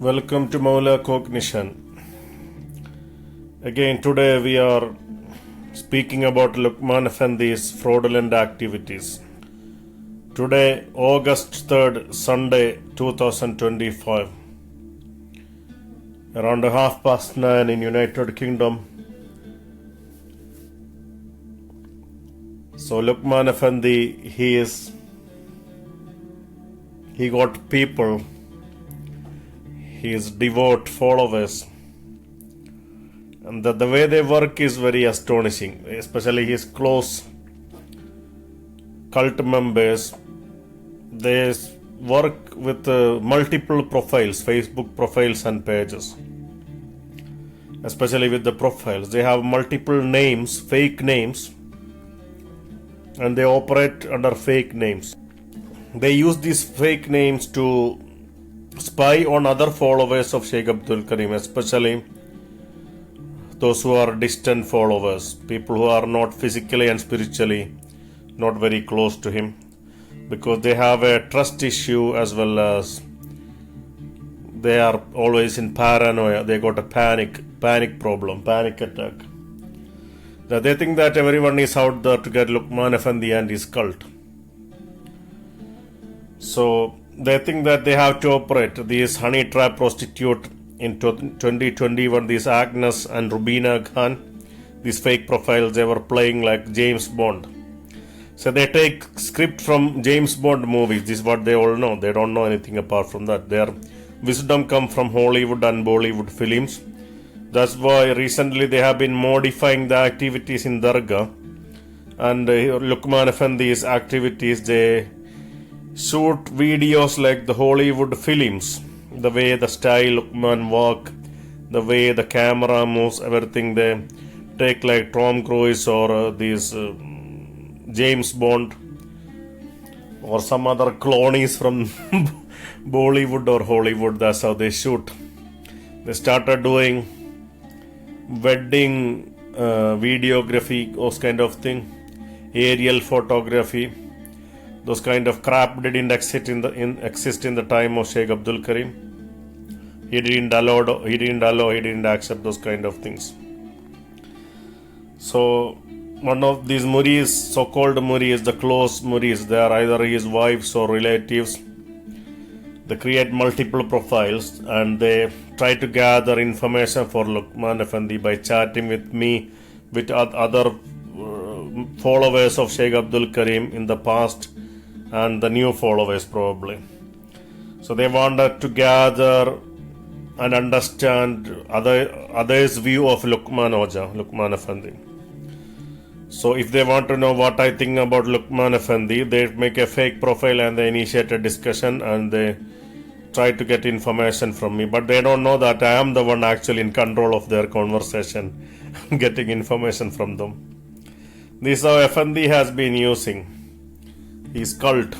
Welcome to Maula Cognition. Again, today we are speaking about Lokman Effendi's fraudulent activities. Today, August 3rd, Sunday, 2025. Around 9:30 in United Kingdom. So Lokman Effendi, he got people, his devout followers, and the way they work is very astonishing, especially his close cult members. They work with multiple profiles, Facebook profiles and pages. Especially with the profiles, they have multiple names, fake names, and they operate under fake names. They use these fake names to spy on other followers of Sheikh Abdul Karim, especially those who are distant followers, people who are not physically and spiritually not very close to him, because they have a trust issue as well as they are always in paranoia. They got a panic problem, panic attack. They think that everyone is out there to get Lokman Effendi and his cult. So they think that they have to operate. These honey trap prostitute in 2021, these Agnes and Rubina Khan, these fake profiles, they were playing like James Bond. So they take script from James Bond movies. This is what they all know. They don't know anything apart from that. Their wisdom come from Hollywood and Bollywood films. That's why recently they have been modifying the activities in Dargah. And Lokman Effendi's activities, they shoot videos like the Hollywood films. The way the style Lokman walk, the way the camera moves, everything they take like Tom Cruise or these James Bond or some other clonies from Bollywood or Hollywood. That's how they shoot. They started doing wedding videography, those kind of thing, aerial photography. Those kind of crap didn't exist in the time of Sheikh Abdul Karim. He didn't accept those kind of things. So one of these muris, so-called muris, the close muris, they are either his wives or relatives. They create multiple profiles and they try to gather information for Lokman Effendi by chatting with me, with other followers of Sheikh Abdul Karim in the past, and the new followers probably. So they wanted to gather and understand others' view of Lokman Hoja, Lokman Effendi. So if they want to know what I think about Lokman Effendi, they make a fake profile and they initiate a discussion and they try to get information from me. But they don't know that I am the one actually in control of their conversation, getting information from them. This is how Effendi has been using his cult.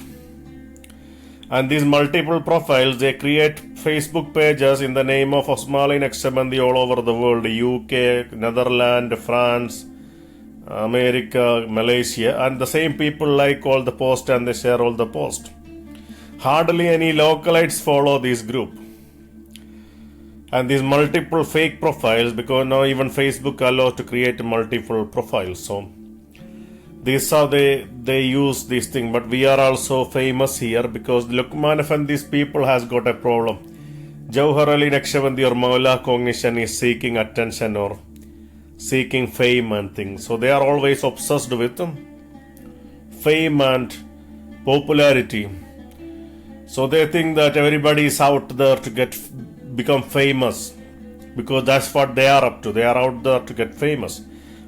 And these multiple profiles, they create Facebook pages in the name of Osmali Naqshbandi all over the world, UK, Netherlands, France, America, Malaysia, and the same people like all the posts and they share all the posts. Hardly any localites follow this group. And these multiple fake profiles, because now even Facebook allows to create multiple profiles. So this is how they use this thing. But we are also famous here because Lokman Effendi's people has got a problem. Jouhar Ali Naqshbandi or Maula Cognition is seeking attention or seeking fame and things. So they are always obsessed with fame and popularity. So they think that everybody is out there to become famous because that's what they are up to. They are out there to get famous.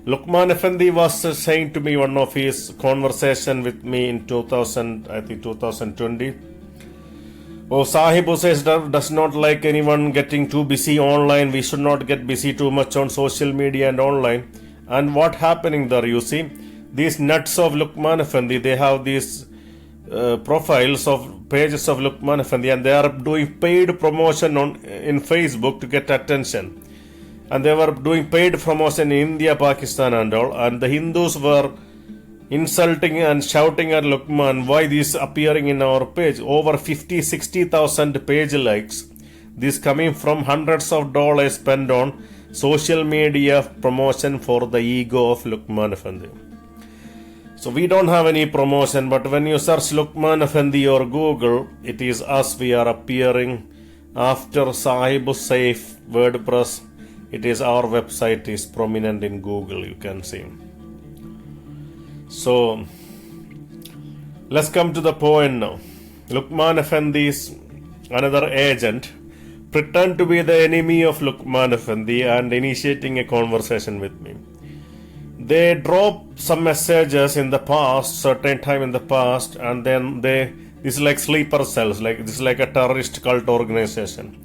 Lokman Effendi was saying to me one of his conversation with me in 2020. Oh, Sahib Hussein does not like anyone getting too busy online. We should not get busy too much on social media and online. And what happening there, you see, these nuts of Lokman Effendi, they have these profiles of pages of Lokman Effendi and they are doing paid promotion in Facebook to get attention. And they were doing paid promotion in India, Pakistan and all. And the Hindus were insulting and shouting at Lokman, why this appearing in our page? Over 50-60,000 page likes. This coming from hundreds of dollars spent on social media promotion for the ego of Lokman Effendi. So we don't have any promotion, but when you search Lokman Effendi or Google, it is us, we are appearing. After Sahib Safe WordPress, it is our website is prominent in Google, you can see. So let's come to the point now. Lokman Effendi is another agent, pretend to be the enemy of Lokman Effendi and initiating a conversation with me. They drop some messages in the past, certain time in the past, and then this is like sleeper cells, this is like a terrorist cult organization,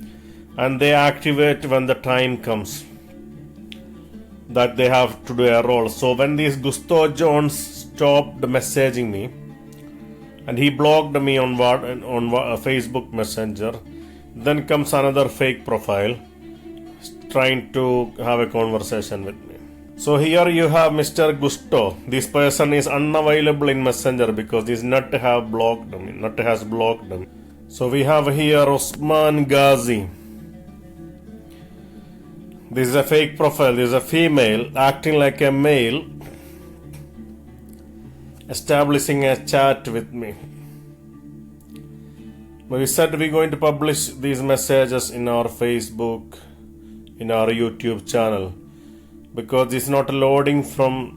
and they activate when the time comes that they have to do a role. So when this Gusto Jones stopped messaging me, and he blocked me on Facebook Messenger, then comes another fake profile trying to have a conversation with me. So here you have Mr. Gusto. This person is unavailable in Messenger because this nut has blocked him. So we have here Osman Ghazi. This is a fake profile. This is a female acting like a male, establishing a chat with me. We said we're going to publish these messages in our Facebook, in our YouTube channel, because it's not loading from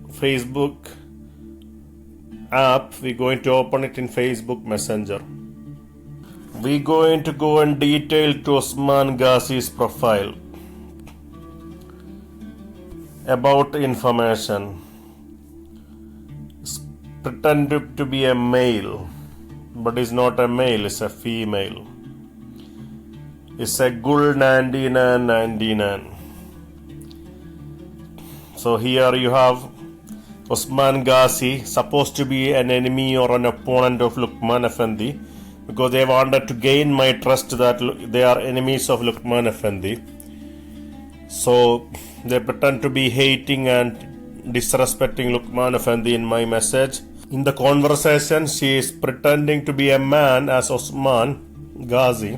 Facebook app. We're going to open it in Facebook Messenger. We're going to go in detail to Osman Ghazi's profile about information. Pretended to be a male, but is not a male, it's a female. It's a Gul 9999. So here you have Osman Ghazi, supposed to be an enemy or an opponent of Lokman Effendi, because they wanted to gain my trust that they are enemies of Lokman Effendi. So they pretend to be hating and disrespecting Lokman Effendi in my message. In the conversation, she is pretending to be a man as Osman Ghazi,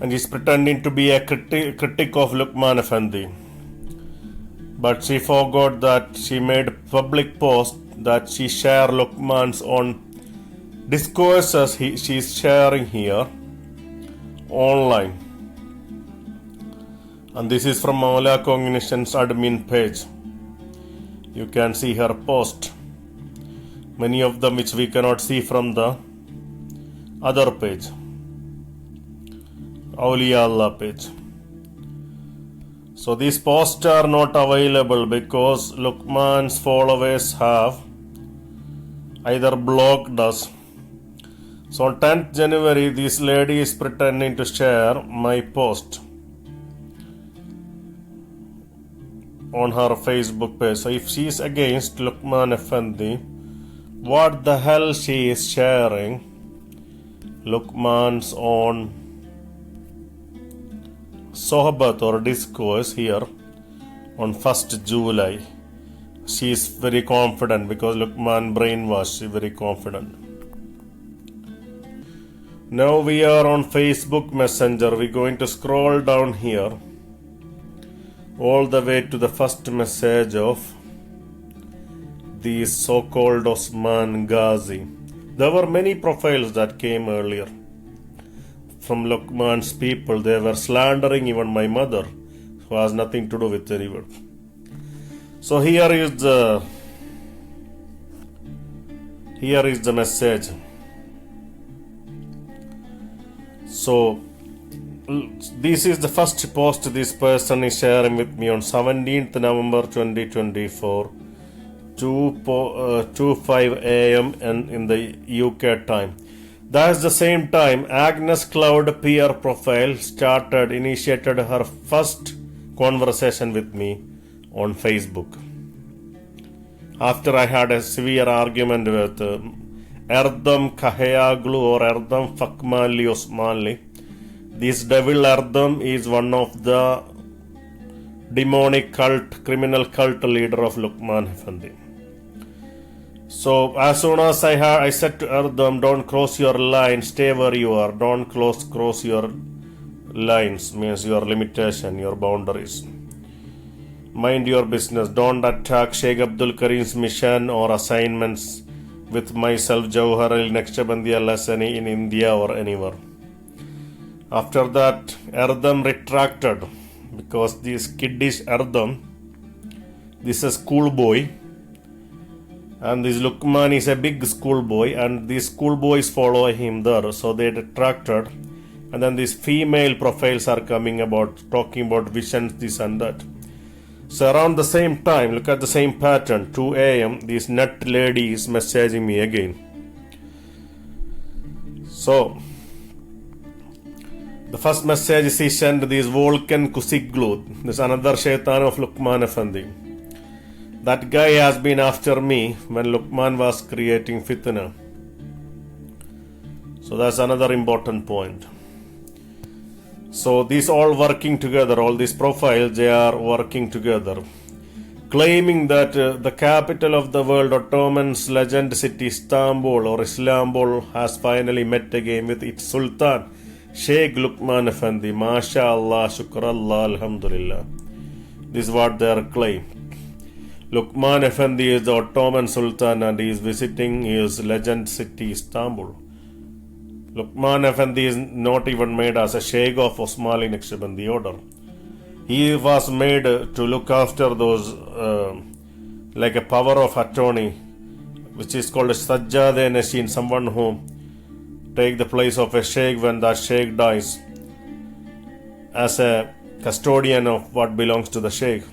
and is pretending to be a critic of Lokman Effendi. But she forgot that she made a public post that she shared Lokman's own discourses she is sharing here online. And this is from Maula Cognition's admin page. You can see her post. Many of them which we cannot see from the other page, Awliya Allah page. So these posts are not available because Lokman's followers have either blocked us. So on 10th January, this lady is pretending to share my post on her Facebook page. So if she is against Lokman Effendi, what the hell she is sharing Lokman's own Sohbat or discourse here on 1st July. She is very confident because Lokman brainwashed, she is very confident. Now we are on Facebook Messenger. We're going to scroll down here all the way to the first message of the so-called Osman Ghazi. There were many profiles that came earlier from Lokman's people. They were slandering even my mother, who has nothing to do with anyone. So here is the message. So this is the first post this person is sharing with me on 17th November 2024, 2:05 a.m. in the UK time. That's the same time Agnes Cloud peer profile initiated her first conversation with me on Facebook. After I had a severe argument with Erdem Kahayaglu or Erdem Fakmali Osmanli. This devil Erdem is one of the demonic criminal cult leader of Lokman Effendi. So as soon as I said to Erdem, don't cross your line, stay where you are, don't cross your lines, means your limitation, your boundaries. Mind your business, don't attack Sheikh Abdul Karim's mission or assignments with myself, Jouhar, Naqshbandi, Hassani in India or anywhere. After that, Erdem retracted, because this kiddish Erdem, this is a schoolboy, and this Lokman is a big schoolboy, and these schoolboys follow him there, so they retracted. And then these female profiles are coming about, talking about visions, this and that. So around the same time, look at the same pattern, 2 a.m., this nut lady is messaging me again. So, the first message she sent, this Volkan Kusiglu, this another shaitan of Lokman Effendi. That guy has been after me when Lokman was creating fitna. So that's another important point. So these all working together, all these profiles, they are working together, claiming that the capital of the world, Ottoman's legend city Istanbul or Islambul, has finally met again with its Sultan, Sheikh Lokman Effendi. MashaAllah, Shukrallah, Alhamdulillah. This is what they are claiming. Lokman Effendi is the Ottoman Sultan and he is visiting his legend city Istanbul. Lokman Effendi is not even made as a Sheikh of Osmani Naqshbandi order. He was made to look after those, like a power of attorney, which is called a Sajjade Nashin, someone who take the place of a Sheikh when that Sheikh dies, as a custodian of what belongs to the Sheikh.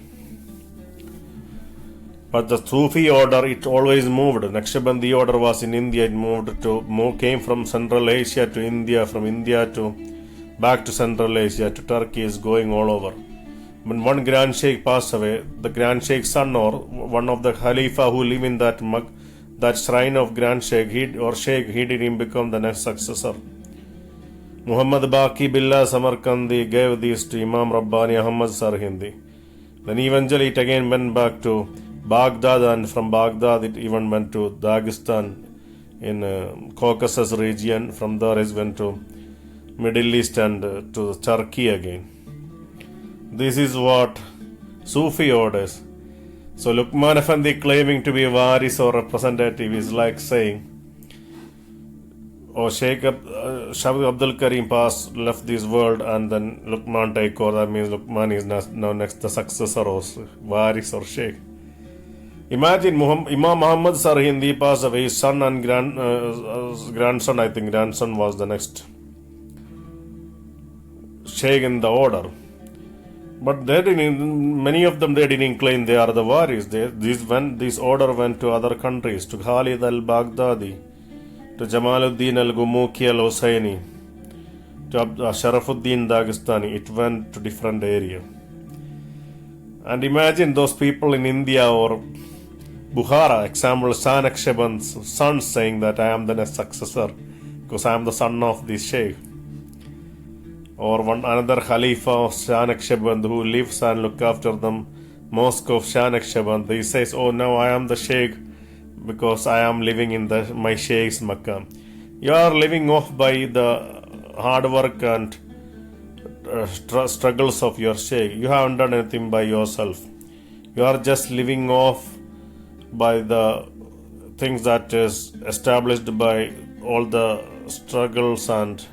But the Sufi order, it always moved. Naqshbandi order was in India, it came from Central Asia to India, from India to back to Central Asia to Turkey, is going all over. When one Grand Sheikh passed away, the Grand Sheikh's son or one of the Khalifa who live in that shrine of Grand Sheikh, he didn't become the next successor. Muhammad Baqi Billah Samarkandi gave these to Imam Rabbani Ahmad Sarhindi. Then eventually it again went back to Baghdad, and from Baghdad it even went to Dagestan in Caucasus region. From there it went to Middle East and to Turkey again. This is what Sufi orders. So Lokman Effendi claiming to be a waris or representative is like saying, Sheikh Abdul Karim left this world and then Lokman take over. That means Lokman is now next the successor of waris or Sheikh. Imagine Imam Muhammad Sarhindi passed away, his son and grandson, I think grandson was the next Sheikh in the order. But many of them didn't claim they are the waris. This order went to other countries, to Khalid al-Baghdadi, to Jamaluddin al-Gumuki al-Husayni, to Sharafuddin Dagestani. It went to different area. And imagine those people in India or Bukhara, example, Shah Naqshband's son saying that I am the next successor because I am the son of this Sheikh. Or another Khalifa of Shah Naqshband who lives and look after them, mosque of Shah Naqshband. He says, now I am the Sheikh because I am living in my Sheikh's Makkah. You are living off by the hard work and struggles of your Sheikh. You haven't done anything by yourself. You are just living off by the things that is established by all the struggles and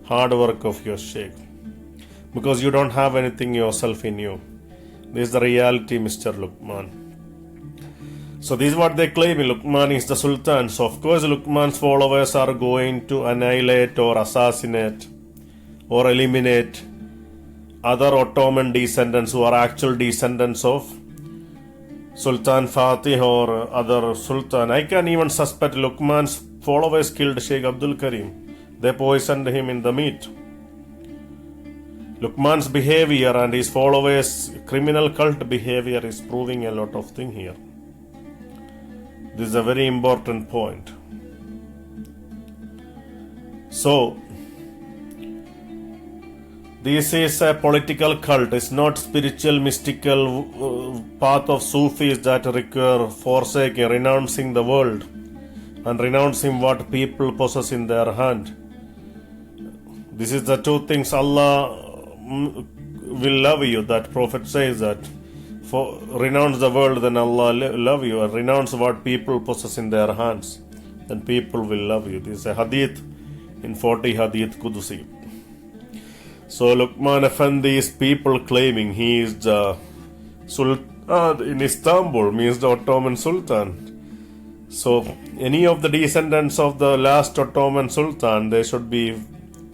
hard work of your Sheikh. Because you don't have anything yourself in you. This is the reality, Mr. Lokman. So this is what they claim. Lokman is the Sultan. So of course Lokman's followers are going to annihilate or assassinate or eliminate other Ottoman descendants who are actual descendants of Sultan Fatih or other Sultan. I can even suspect Lokman's followers killed Sheikh Abdul Karim. They poisoned him in the meat. Lokman's behavior and his followers' criminal cult behavior is proving a lot of things here. This is a very important point. So, this is a political cult. It's not spiritual, mystical path of Sufis that require forsaking, renouncing the world and renouncing what people possess in their hand. This is the two things Allah will love you. That Prophet says that. For renounce the world, then Allah love you. And renounce what people possess in their hands, then people will love you. This is a hadith in 40 Hadith Qudusi. So Lokman Effendi is people claiming he is the Sultan in Istanbul, means the Ottoman Sultan. So any of the descendants of the last Ottoman Sultan, they should be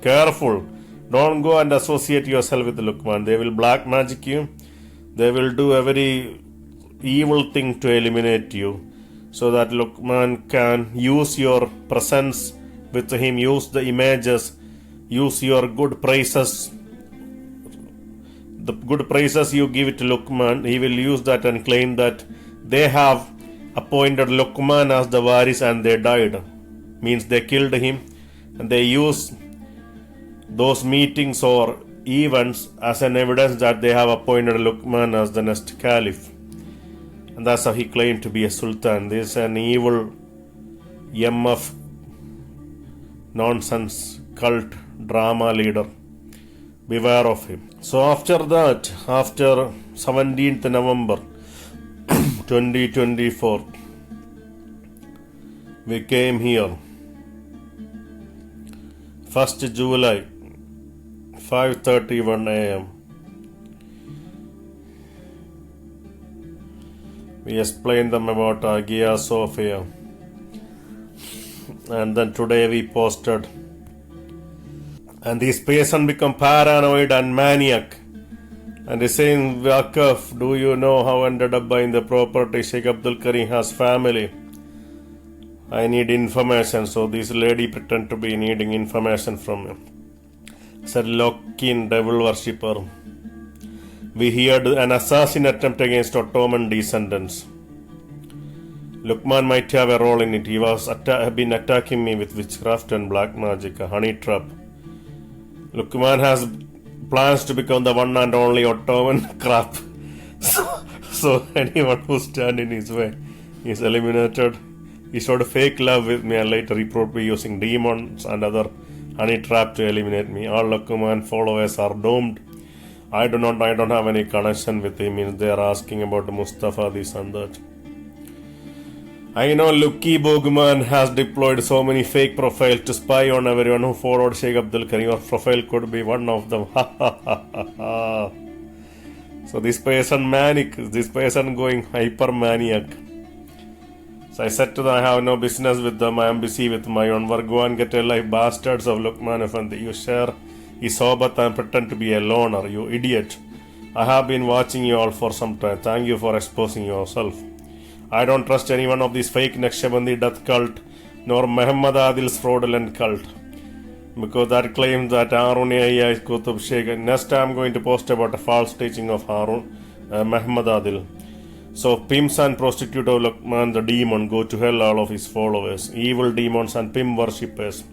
careful. Don't go and associate yourself with Lokman. They will black magic you. They will do a very evil thing to eliminate you, so that Lokman can use your presence with him, use the images, use your good praises. The good praises you give it to Lokman, he will use that and claim that they have appointed Lokman as the Waris and they died. Means they killed him, and they use those meetings or events as an evidence that they have appointed Lokman as the next caliph. And that's how he claimed to be a sultan. This is an evil MF nonsense cult drama leader. Beware of him. So after that, after 17th November 2024, we came here. 1st July 5:31 a.m. We explained them about Hagia Sofia, and then today we posted, and this person become paranoid and maniac, and he's saying, Waqaf, do you know how ended up buying the property? Sheikh Abdul Karim has family. I need information. So this lady pretend to be needing information from him. Said lock-in devil worshipper. We heard an assassin attempt against Ottoman descendants. Lokman might have a role in it. He was been attacking me with witchcraft and black magic, a honey trap. Lokman has plans to become the one and only Ottoman crap. So anyone who stands in his way is eliminated. He showed fake love with me, and later he proved me using demons and other honey trap to eliminate me. All Lokman followers are doomed. I don't have any connection with him. They are asking about Mustafa, this and that. I know Lucky Bogman has deployed so many fake profiles to spy on everyone who followed Sheikh Abdul Karim. Your profile could be one of them. So this person manic, this person going hyper maniac. So I said to them, I have no business with them. I am busy with my own work. Go and get a life, bastards of Lokman Effendi. You share his sobat and pretend to be a loner, you idiot. I have been watching you all for some time. Thank you for exposing yourself. I don't trust any one of these fake Naqshbandi death cult, nor Muhammad Adil's fraudulent cult, because that claims that Harun is Qutub Sheikh. Next time I'm going to post about a false teaching of Harun, Muhammad Adil. So pimps and prostitute of Lokman the demon, go to hell, all of his followers, evil demons and pimp worshippers,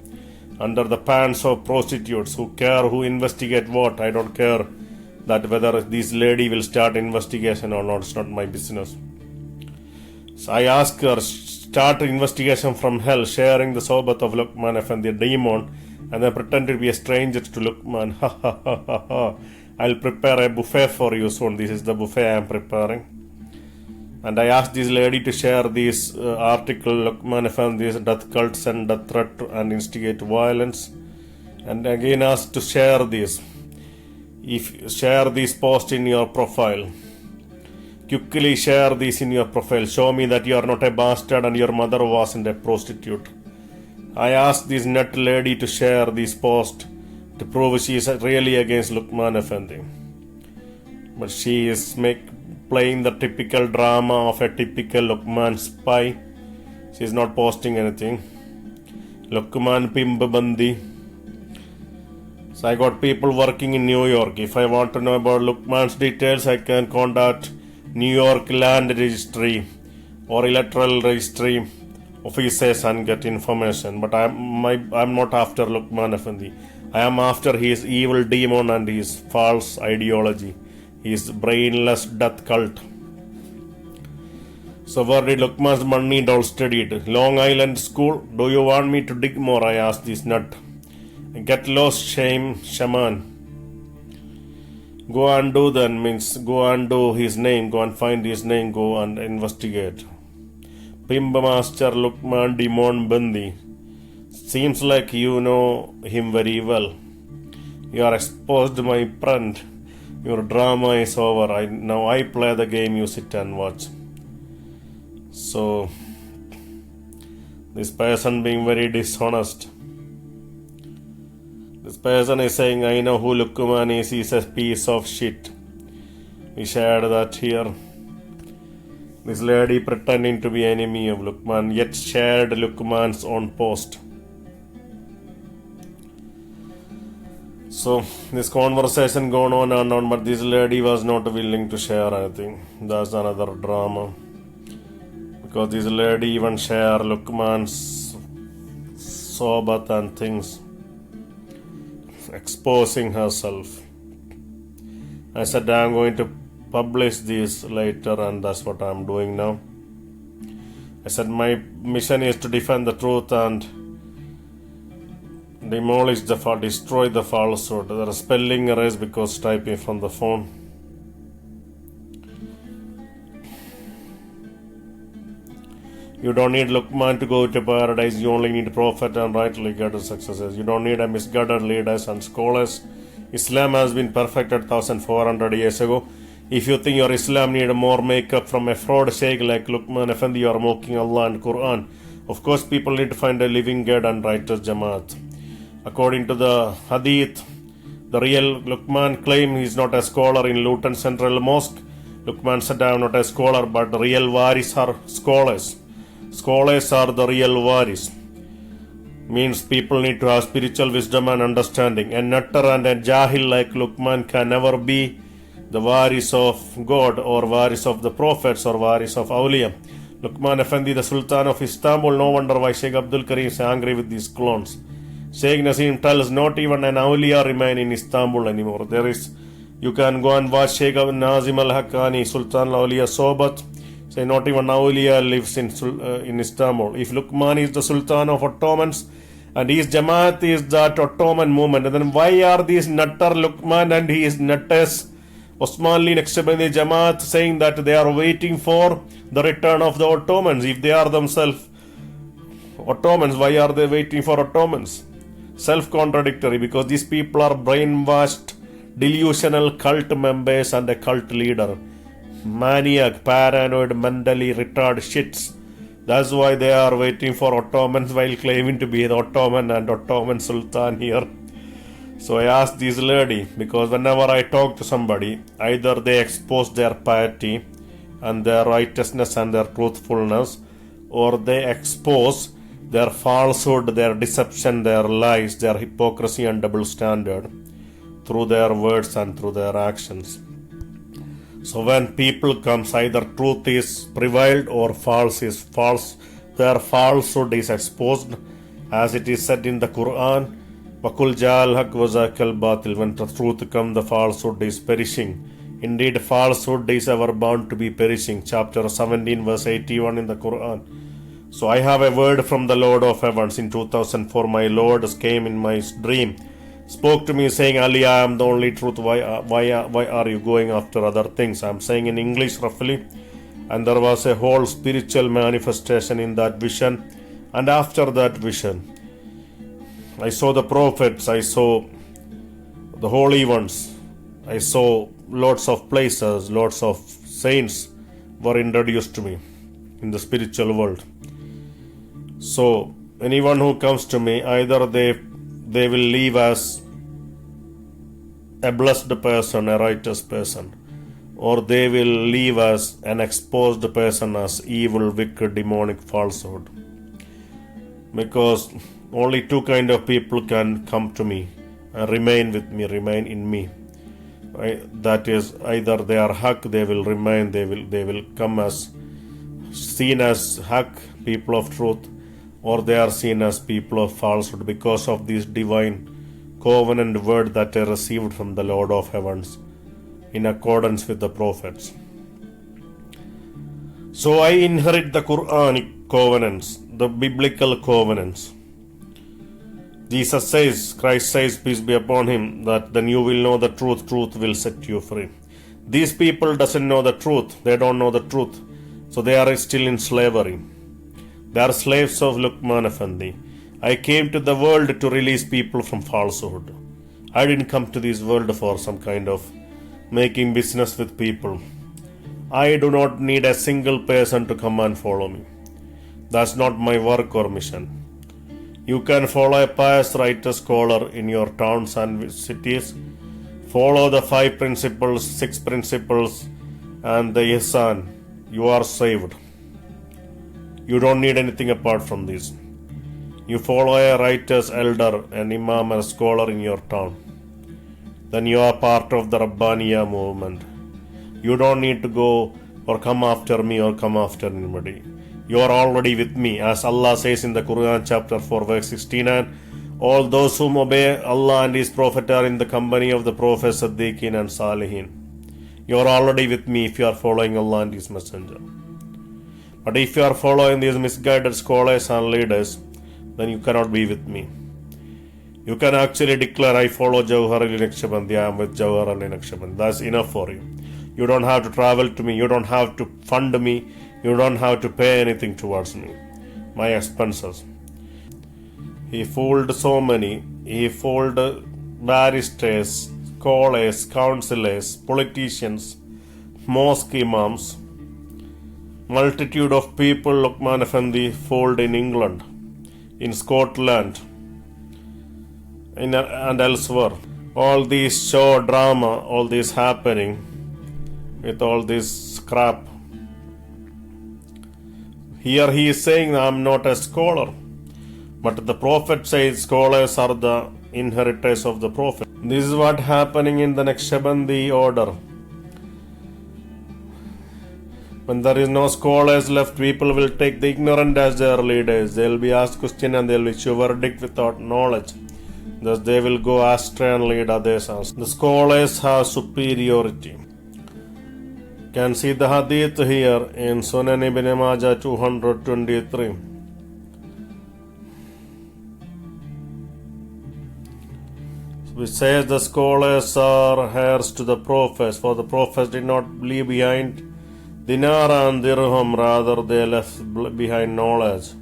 under the pants of prostitutes who care, who investigate what. I don't care that whether this lady will start investigation or not. It's not my business. So I ask her, start investigation from hell, sharing the sobat of Lokman Effendi, the demon, and then pretend to be a stranger to Lokman. I'll prepare a buffet for you soon. This is the buffet I am preparing. And I asked this lady to share this article, Lokman Effendi's death cults and death threat and instigate violence. And again asked to share this. Share this post in your profile. Quickly share this in your profile. Show me that you are not a bastard and your mother wasn't a prostitute. I asked this nut lady to share this post to prove she is really against Lokman Effendi. But she is playing the typical drama of a typical Lokman spy. She is not posting anything. Lokman Pimp Bandi. So I got people working in New York. If I want to know about Lokman's details, I can contact New York Land Registry or Electoral Registry offices and get information. But I'm not after Lokman Effendi. I am after his evil demon and his false ideology, his brainless death cult. So where did Lokman's money doll studied? Long Island School? Do you want me to dig more? I asked this nut. Get lost, shame, shaman. Go and do then means go and do his name, go and find his name, go and investigate. Pimba Master Lokman Bandi. Seems like you know him very well. You are exposed, my friend. Your drama is over. Now I play the game, you sit and watch. So, this person being very dishonest. This person is saying, I know who Lokman is. He's a piece of shit. We shared that here. This lady pretending to be enemy of Lokman, yet shared Lokman's own post. So this conversation going on and on, but this lady was not willing to share anything. That's another drama. Because this lady even share Lokman's sobat and things, exposing herself. I said I'm going to publish this later, and that's what I'm doing now. I said my mission is to defend the truth and demolish destroy the falsehood. There are spelling errors because typing from the phone. You don't need Lokman to go to paradise. You only need prophet and rightly guided successors. You don't need a misguided leaders and scholars. Islam has been perfected 1400 years ago. If you think your Islam need more makeup from a fraud sheikh like Lokman Effendi, you are mocking Allah and Quran. Of course, people need to find a living God and righteous Jamaat. According to the Hadith, the real Lokman claimed he is not a scholar in Luton Central Mosque. Lokman said, I am not a scholar, but the real waris are scholars. Scholars are the waris. waris. Means people need to have spiritual wisdom and understanding. A nutter and a jahil like Lokman can never be the waris of God or waris of the prophets or waris of awliya. Lokman Effendi, the Sultan of Istanbul, no wonder why Sheikh Abdul Karim is angry with these clones. Sheikh Nasim tells not even an awliya remain in Istanbul anymore. You can go and watch Sheikh Nazim al-Haqqani, Sultan al-Awliya Sobat. Say not even awliya lives in Istanbul. If Lokman is the Sultan of Ottomans and his Jamaat is that Ottoman movement, then why are these Nattar Lokman and his Natters Osmanli Naqshbandi Jamaat saying that they are waiting for the return of the Ottomans? If they are themselves Ottomans, why are they waiting for Ottomans? Self-contradictory, because these people are brainwashed, delusional cult members and a cult leader. Maniac, paranoid, mentally retarded shits. That's why they are waiting for Ottomans while claiming to be the Ottoman and Ottoman Sultan here. So I asked this lady, because whenever I talk to somebody, either they expose their piety and their righteousness and their truthfulness, or they expose their falsehood, their deception, their lies, their hypocrisy and double standard through their words and through their actions. So when people comes, either truth is prevailed or false is false. Their falsehood is exposed, as it is said in the Quran. Wakul jal haq wazakal batil. When the truth comes, the falsehood is perishing. Indeed, falsehood is ever bound to be perishing. Chapter 17, verse 81 in the Quran. So I have a word from the Lord of Heavens. In 2004, my Lord came in my dream, spoke to me saying, Ali, I am the only truth. Why are you going after other things? I am saying in English roughly. And there was a whole spiritual manifestation in that vision. And after that vision, I saw the prophets, I saw the holy ones, I saw lots of places, lots of saints were introduced to me in the spiritual world. So anyone who comes to me, either they will leave as a blessed person, a righteous person, or they will leave as an exposed person, as evil, wicked, demonic falsehood. Because only two kind of people can come to me and remain with me, remain in me. That is, either they are haq, they will remain, they will come as seen as haq, people of truth, or they are seen as people of falsehood because of this divine covenant word that I received from the Lord of Heavens in accordance with the prophets. So I inherit the Quranic covenants, the biblical covenants. Jesus says, Christ says, peace be upon him, that then you will know the truth, truth will set you free. These people doesn't know the truth, they don't know the truth, so they are still in slavery. They are slaves of Lokman Effendi. I came to the world to release people from falsehood. I didn't come to this world for some kind of making business with people. I do not need a single person to come and follow me. That's not my work or mission. You can follow a pious writer scholar in your towns and cities. Follow the 5 principles, 6 principles, and the ihsan. You are saved. You don't need anything apart from this. You follow a writer's elder, an imam, a scholar in your town. Then you are part of the Rabbaniya movement. You don't need to go or come after me or come after anybody. You are already with me. As Allah says in the Quran chapter 4 verse 69, all those whom obey Allah and His Prophet are in the company of the Prophets, Siddiqeen and Salihin. You are already with me if you are following Allah and His Messenger. But if you are following these misguided scholars and leaders, then you cannot be with me. You can actually declare, I follow Jouhar Naqshbandi, I am with Jouhar Naqshbandi. That's enough for you. You don't have to travel to me, you don't have to fund me, you don't have to pay anything towards me. My expenses. He fooled so many. He fooled barristers, scholars, councillors, politicians, mosque imams. Multitude of people Lokman Effendi fooled in England, in Scotland, and elsewhere. All this show drama, all this happening with all this crap. Here he is saying, I am not a scholar. But the Prophet says scholars are the inheritors of the Prophet. This is what happening in the Naqshbandi order. When there is no scholars left, people will take the ignorant as their leaders. They will be asked questions and they will issue verdict without knowledge. Thus they will go astray and lead others astray. The scholars have superiority. You can see the hadith here in Sunan Ibn Majah 223. Which says the scholars are heirs to the prophets, for the prophets did not leave behind dinar and dirham, rather they left behind knowledge.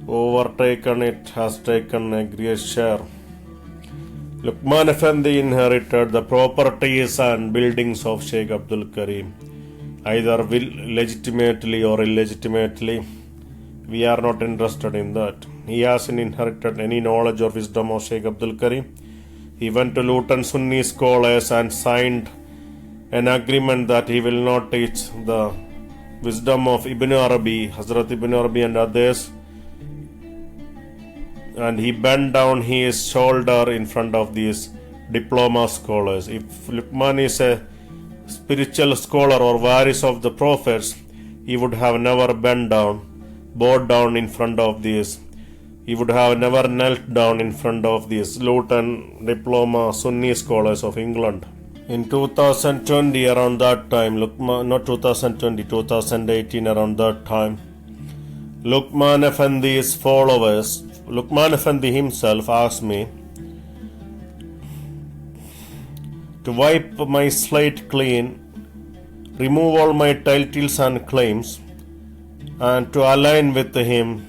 Overtaken it has taken a great share. Lokman Effendi inherited the properties and buildings of Sheikh Abdul Karim, either legitimately or illegitimately. We are not interested in that. He hasn't inherited any knowledge or wisdom of Sheikh Abdul Karim. He went to Luton Sunni scholars and signed an agreement that he will not teach the wisdom of Ibn Arabi, Hazrat Ibn Arabi and others. And he bent down his shoulder in front of these diploma scholars. If Lokman is a spiritual scholar or varis of the prophets, he would have never bowed down in front of these. He would have never knelt down in front of these Luton diploma Sunni scholars of England. In 2020, around that time, 2018, around that time, Lokman Effendi's followers, Lokman Effendi himself asked me to wipe my slate clean, remove all my titles and claims, and to align with him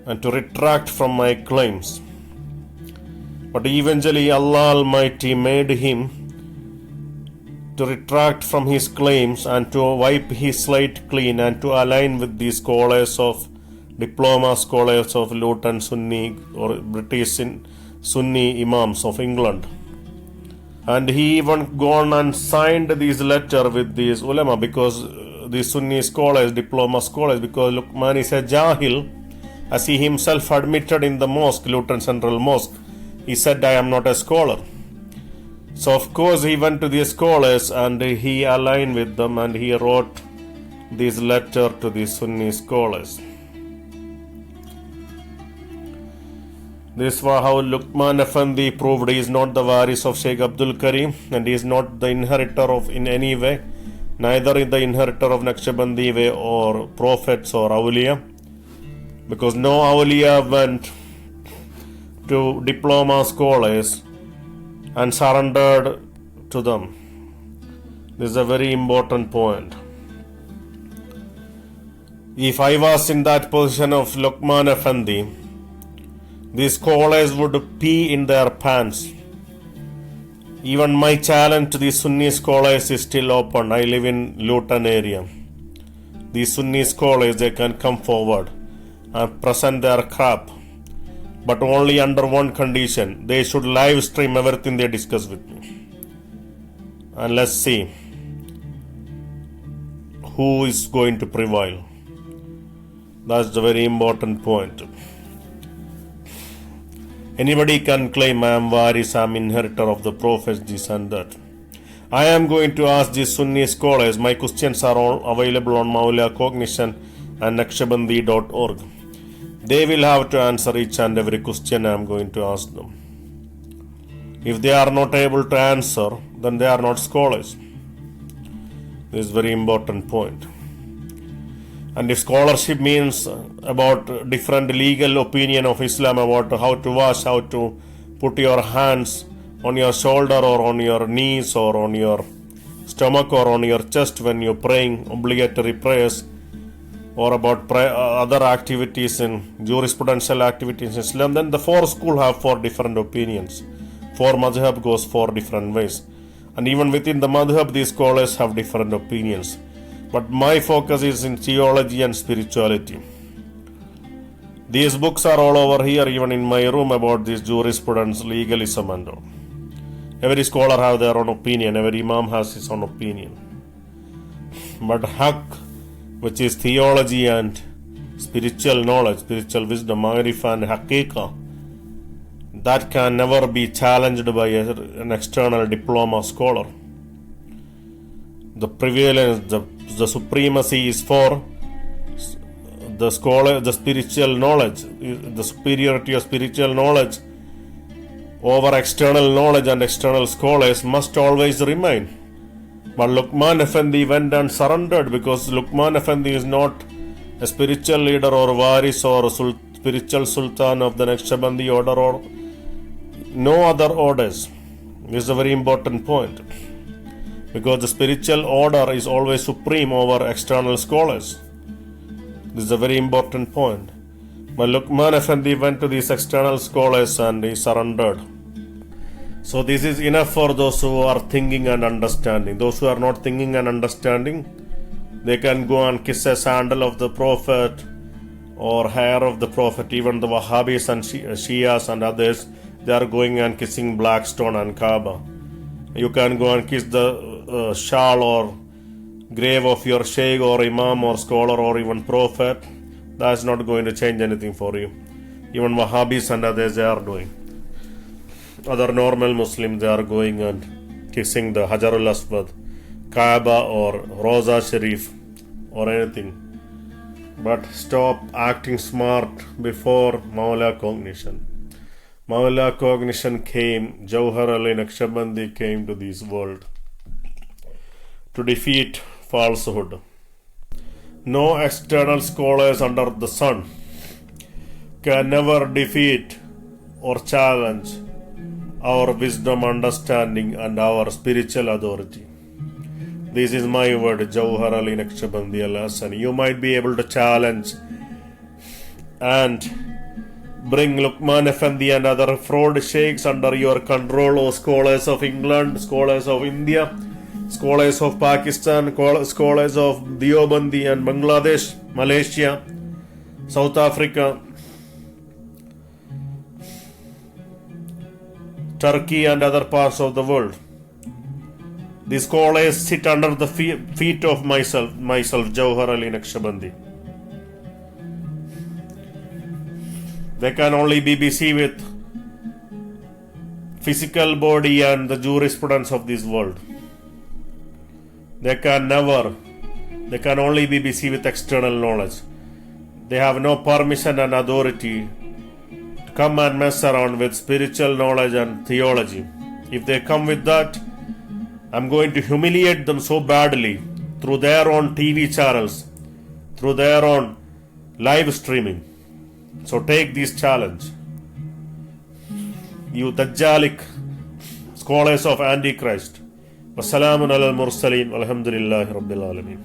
and to retract from my claims. But eventually Allah Almighty made him to retract from his claims and to wipe his slate clean and to align with the scholars of diploma scholars of Luton Sunni or British Sunni imams of England. And he even gone and signed this letter with these ulama, because the Sunni scholars, diploma scholars, because Lokman is a jahil, as he himself admitted in the mosque, Luton Central Mosque. He said, I am not a scholar. So of course he went to the scholars and he aligned with them and he wrote this letter to the Sunni scholars. This was how Lokman Effendi proved he is not the waris of Sheikh Abdul Karim and he is not the inheritor of in any way. neither in the inheritor of Naqshbandi way or prophets or awliya, because no awliya went to diploma scholars and surrendered to them. This is a very important point. If I was in that position of Lokman Effendi, these scholars would pee in their pants. Even my challenge to these Sunni scholars is still open. I live in Luton area. These Sunni scholars, they can come forward and present their crap, but only under one condition: they should live stream everything they discuss with me. And let's see who is going to prevail. That's the very important point. Anybody can claim I am waris, I am inheritor of the prophets, this and that. I am going to ask these Sunni scholars. My questions are all available on Maula Cognition and Naqshbandi.org. They will have to answer each and every question I am going to ask them. If they are not able to answer, then they are not scholars. This is a very important point. And if scholarship means about different legal opinion of Islam about how to wash, how to put your hands on your shoulder or on your knees or on your stomach or on your chest when you're praying obligatory prayers, or about other activities in jurisprudential activities in Islam, then the four schools have four different opinions. Four madhab goes four different ways. And even within the madhab, these scholars have different opinions. But my focus is in theology and spirituality. These books are all over here, even in my room, about this jurisprudence, legalism and all. Every scholar has their own opinion. Every imam has his own opinion. But haqq, which is theology and spiritual knowledge, spiritual wisdom, ma'rifah and haqiqah, that can never be challenged by an external diploma scholar. The prevalence, the supremacy is for the scholar, the spiritual knowledge, the superiority of spiritual knowledge over external knowledge and external scholars must always remain. But Lokman Effendi went and surrendered, because Lokman Effendi is not a spiritual leader or waris or spiritual sultan of the Naqshbandi order or no other orders. This is a very important point, because the spiritual order is always supreme over external scholars. This is a very important point. But Lokman Effendi went to these external scholars and he surrendered. So this is enough for those who are thinking and understanding. Those who are not thinking and understanding, they can go and kiss a sandal of the Prophet or hair of the Prophet. Even the Wahhabis and Shias and others, they are going and kissing black stone and Kaaba. You can go and kiss the shawl or grave of your sheikh or imam or scholar or even prophet. That's not going to change anything for you. Even Wahhabis and others, they are doing. Other normal Muslims, they are going and kissing the Hajarul Aswad, Kaaba or Roza Sharif or anything. But stop acting smart before Maula Cognition. Maula Cognition came, Jouhar Ali Naqshbandi came to this world to defeat falsehood. No external scholars under the sun can never defeat or challenge our wisdom, understanding and our spiritual authority. This is my word, Jouhar Ali Naqshbandi Al Hassani. You might be able to challenge and bring Lokman Effendi and other fraud sheikhs under your control, or scholars of England, scholars of India, scholars of Pakistan, scholars of Deobandi and Bangladesh, Malaysia, South Africa, Turkey and other parts of the world. These scholars sit under the feet of myself, Jouhar Ali Naqshbandi. They can only be busy with physical body and the jurisprudence of this world. They can only be busy with external knowledge. They have no permission and authority to come and mess around with spiritual knowledge and theology. If they come with that, I'm going to humiliate them so badly through their own TV channels, through their own live streaming. So take this challenge. You Dajjalic scholars of Antichrist. Wassalamun ala al-mursaleen walhamdulillahi rabbil alameen.